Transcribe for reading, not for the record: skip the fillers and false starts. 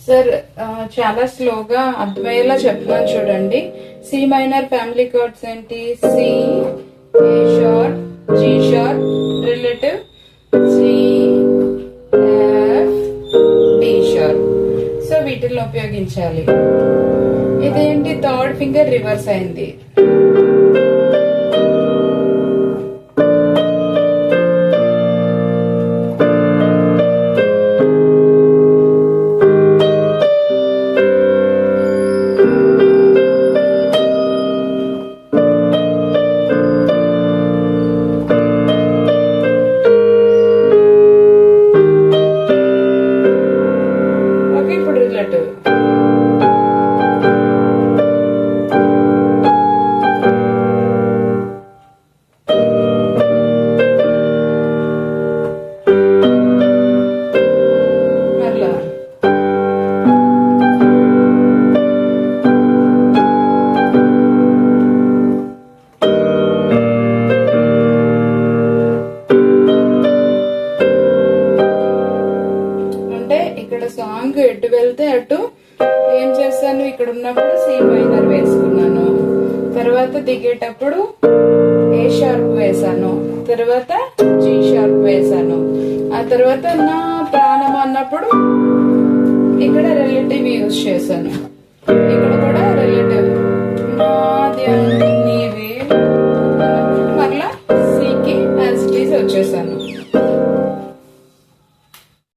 Sir చాలా స్లోగా అర్థమయ్యేలా చెప్తున్నాను చూడండి. సి మైనర్ ఫ్యామిలీ కార్డ్స్ ఏంటి? C, A sharp, G sharp, relative C, F, D sharp. So వీటిని ఉపయోగించాలి. ఇదేంటి? థర్డ్ ఫింగర్ రివర్స్ అయింది. ఇక్కడ సాంగ్ ఎటు వెళ్తే అటు ఏం చేస్తాను, ఇక్కడ ఉన్నప్పుడు సి మైనర్ వేసుకున్నాను, తర్వాత దిగేటప్పుడు ఏ షార్ప్ వేసాను, తర్వాత జీ షార్ప్ వేసాను, ఆ తర్వాత నా ప్రాణం అన్నప్పుడు ఇక్కడ రిలేటివ్ యూజ్ చేశాను, ఇక్కడ కూడా